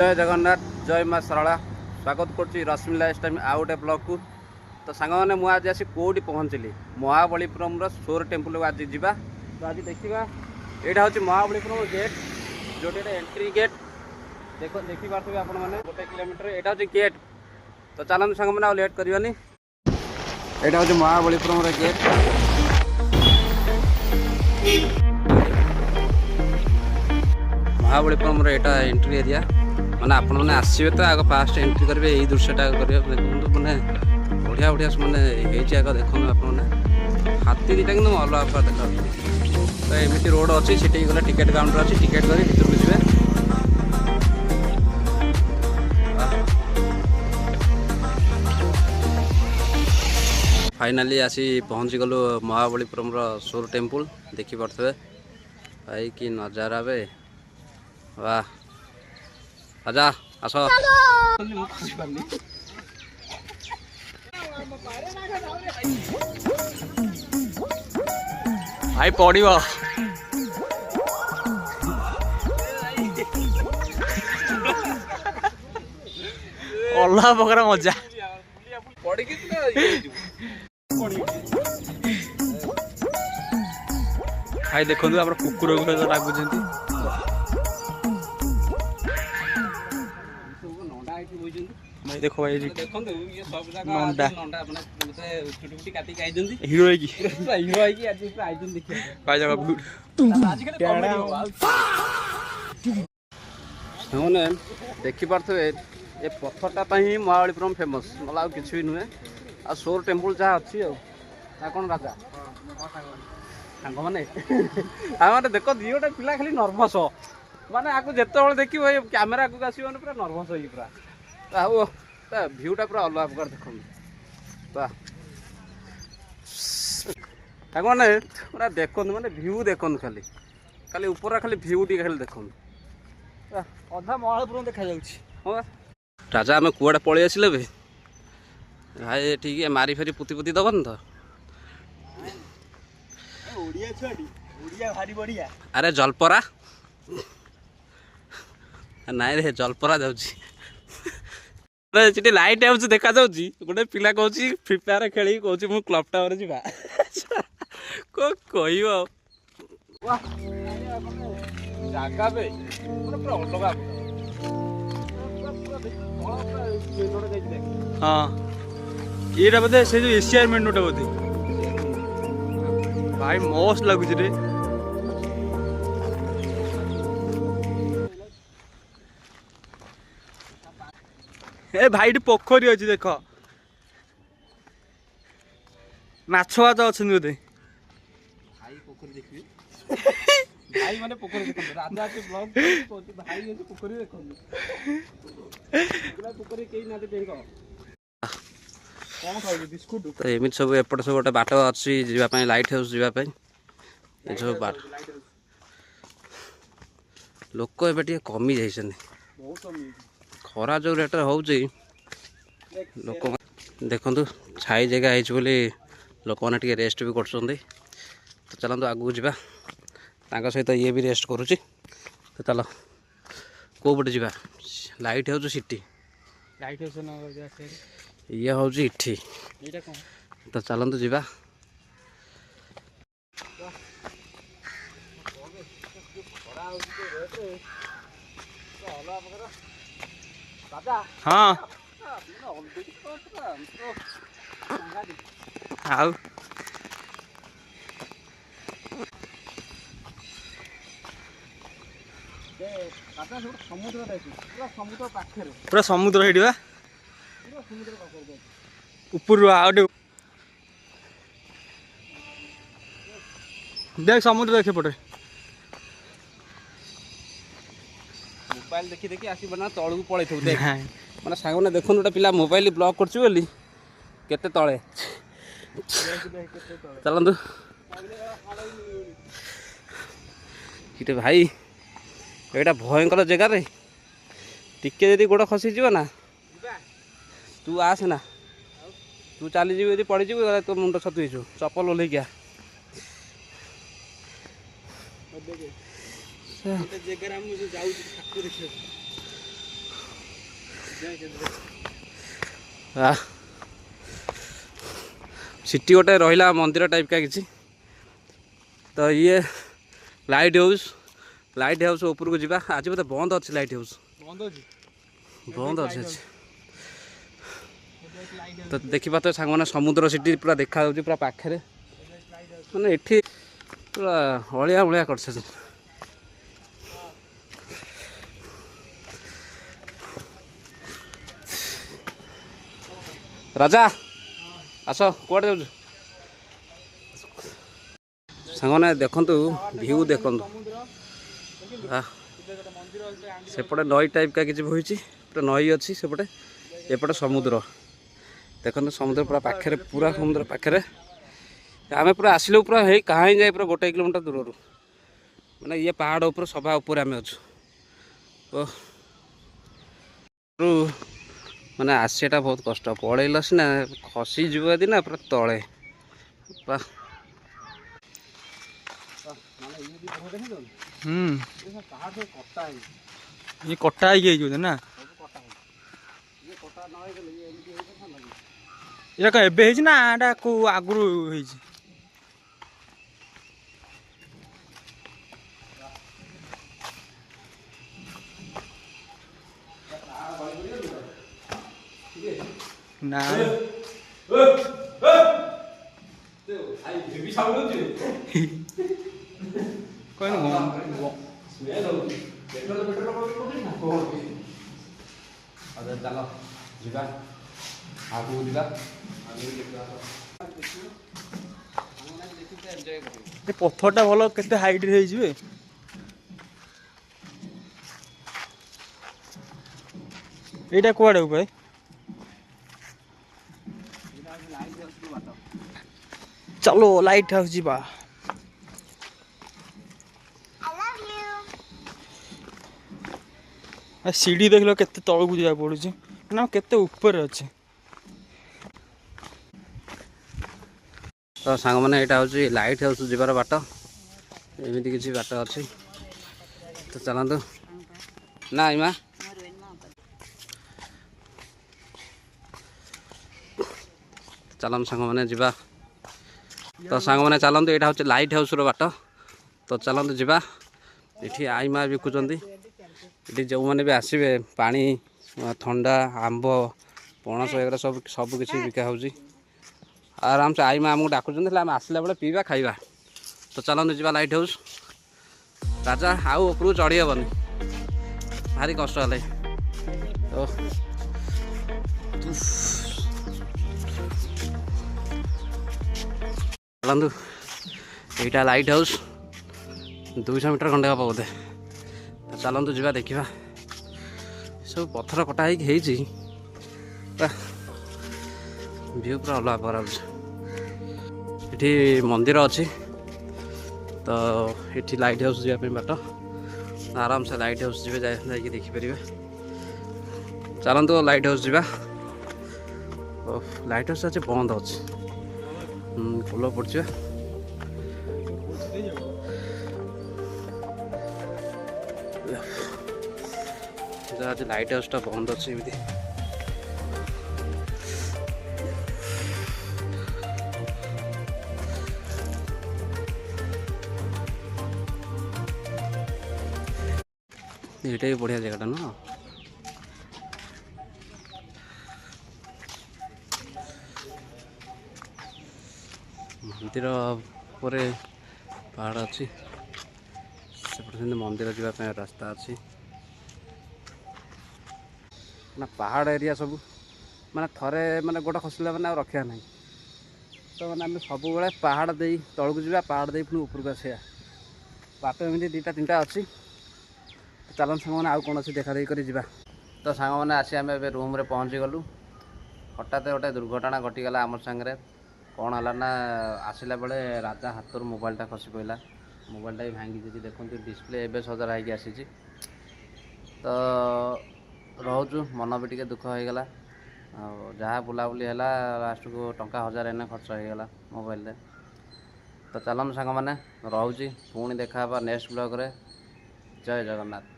जय जगन्नाथ जय माँ सरला स्वागत करुच्ची रश्मि लाइफ टाइम आउ गोटे ब्लॉग को। तो सांग मैंने मुझे आज आसी कौटी पहुँचली महाबलीपुरम सोर टेम्पल को आज जावा। तो आज देखा यहाँ हूँ महाबलीपुरम गेट जो एंट्री गेट देखी पारे आपण मैंने 1 किलोमीटर यहाँ हूँ गेट। तो चलते सांग मैंने लेट करवानी। यहाँ हूँ महाबलीपुरम गेट। महाबलीपुरम यहाँ एंट्री एरिया माने आपण मैंने आसवे तो आग फास्ट एंट्री करेंगे यही दृश्यटा करेंगे देखो मैंने बढ़िया बढ़िया मैंने आग देखो आपने हाथी दीटा कि अलग अलग देखा। तो एमती रोड अच्छी सीटी गला टिकेट काउंटर अच्छी टिकेट कर भर को जी। फाइनाली आसी पहुँची गलु महाबलीपुरम सोर टेम्पल देखी पारे भाई कि नजारा बे वाह। आजा आस भाई पड़ो अलग प्रकार मजा भाई देखो आप कुकुर लगुच देखो भाई नंदा हिरो देखी पारे ये पत्थरटा ही महाबलीपुरम फेमस ना कि भी नुहे आ सोर टेम्पल जहाँ अच्छी कौन राजा सांग मैंने देख दी गोटे पिला खाली नर्भस माने आपको जिते देखिए कैमेरा आगे आसो पूरा नर्भस हो पूरा भ्यूटा पूरा अलग प्रकार देखो मैंने पूरा देखो मैंने भ्यू देखो खाली खाली ऊपर खाली भ्यू टी खाली देखो अधा महाबलीपुरम देखा हाँ राजा आम कुआड़े पलि आसिले भी भाई ठीक है मारी फेरी पुति पुति दबन तो अरे जलपरा नाई रे जलपरा जाऊँगी लाइट आउच देखा गोटे पिला कहूँ फ्री फायर खेल कौच मु क्लब टावर जा कह जगह पे पूरा अलग हाँ ये बोधे से जो एशिया मेनूटा बोधे भाई मस्त लगुच रे। ए भाई पोखरी अच्छी देख माछ बाच अच्छे बोधे भाई माने पोखरी देखो राजा के ब्लॉग भाई ये पोखरी देखो पोखरी कहीं ना देखो कौन खाओ बिस्कुट। तो एमती सब एपट सब गोटे बाट अच्छी जावाई लाइट हाउस जावाई सब बाट लोक ए कमी जाइए खरा जो रेट हो लोक देखु छाई जगह है लोक मैंने रेस्ट भी कर। तो चलते आगू जा सहित ये भी रेस्ट करुच्ची। तो चल कौ पटे जा light house city light house ये हूँ इठी। तो चलतु जा हाँ आउ पूरा समुद्र हेटी बा ऊपर आउटे देख समुद्र देखे पटे मोबाइल देखी देखी आसी बना तलू पड़े देख मैंने सांग मैंने देखो गोटे पिला मोबाइल ब्लॉक कर केते तले चलतु ये भाई यहाँ भयंकर जगार टिके जदि गोड़ खसीज ना तू आस ना तू चलीजी पड़ीजी तो मुंड छतु चपल ओल्ल क्या सिटी गोटे रहा मंदिर टाइप का किसी तो ये लाइट हाउस ऊपर को जावा आज बोलते बंद अच्छे लाइट हाउस बंद अच्छे तो देखा तो सांग समुद्र सिटी पूरा देखा पूरा पाखे मैंने ये पूरा अलिया उलिया कर राजा आस कौटे जाऊँ सांगने देखु भ्यू देखु सेपटे नई टाइप का किसी बही पूरा नई अच्छी सेपटे एपटे समुद्र देखते समुद्र पूरा पाखे पूरा समुद्र पाखे आम पूरा आसिलु पूरा है कहाँ जाए पूरा 1 किलोमीटर दूर मैंने ये पहाड़ ऊपर सभा ऊपर आम अच्छु मैंने आसाटा बहुत कष्ट पलैल सीना खसीज ना पूरा तले ये कटा ना ये क्या एबे ना एटा को आगुरु ना पत्थरटा भल के हाइट एटा कुआड़े भाई चलो लाइट हाउस जीवा सीढ़ी देख लो केते तलू जा पड़ुची ना केते ऊपर अच्छे तो सांग मैंने यहाँ हूँ लाइट हाउस जीवार बाट एमती किसी बाट अच्छी तो चलतु ना इमा चलन सांग मैंने जीवा तो सांग मैंने चलतु यहाँ हूँ लाइट हाउस बाट तो चलतु जीवा ये आई माँ बिकुंट ये जो मैंने भी आसवे पानी ठंडा आंब पणस वगैरह सब सब किसी बिका हो आराम से आई माँ आमको डाकुं आम आसला बेले पीवा खाइबा तो चलते जावा लाइट हाउस राजा आउ ऊपर चढ़ी हेनी भारी कष्ट है तो चलतु यहाँ लाइट हाउस 200 मीटर खंडे हम बोधे चलतु जावा देखा सब पत्थर कटा पूरा व्यू पूरा अलग प्रकार ये मंदिर अच्छी तो ये लाइट हाउस जावाई बाट आराम से लाइट हाउस जी जाकि देखिपारे चलतु लाइट हाउस जावा लाइट हाउस आज बंद अच्छे फुल पड़ा आज लाइट हाउसटा बंद अच्छे एमती ये भी बढ़िया जगह ना मंदिर पर पहाड़ अच्छी से मंदिर जावाई रास्ता अच्छी ना पहाड़ एरिया सब माने थरे माने गोटा खसला मैंने रखा ना तो मैंने आम सब पहाड़ दे तौक जा पहाड़ दे पुणी ऊपर को आसा बाट एमती 2टा 3टा अच्छी चलन सांग मैंने आउ कौन देखा देखी कर जा तो सांग मैंने आसी आम ए रूम रे पहुँची गलु हठात गोटे दुर्घटना घटीगला आम सांगे कौन है ना आसला बेले राजा हाथ मोबाइलटा खसी पड़ा मोबाइलटा भी भांगी देखो डिस्प्ले एवं सजरा होगी आसी तो रोचु मन भी टे दुख हो गला जहाँ बुलाबुली है लास्ट को टंका 1000 एने खर्च हो गला मोबाइल रे तो चलन सांग मैंने रोचे पुणी देखा नेक्स्ट ब्लॉग रे जय जगन्नाथ।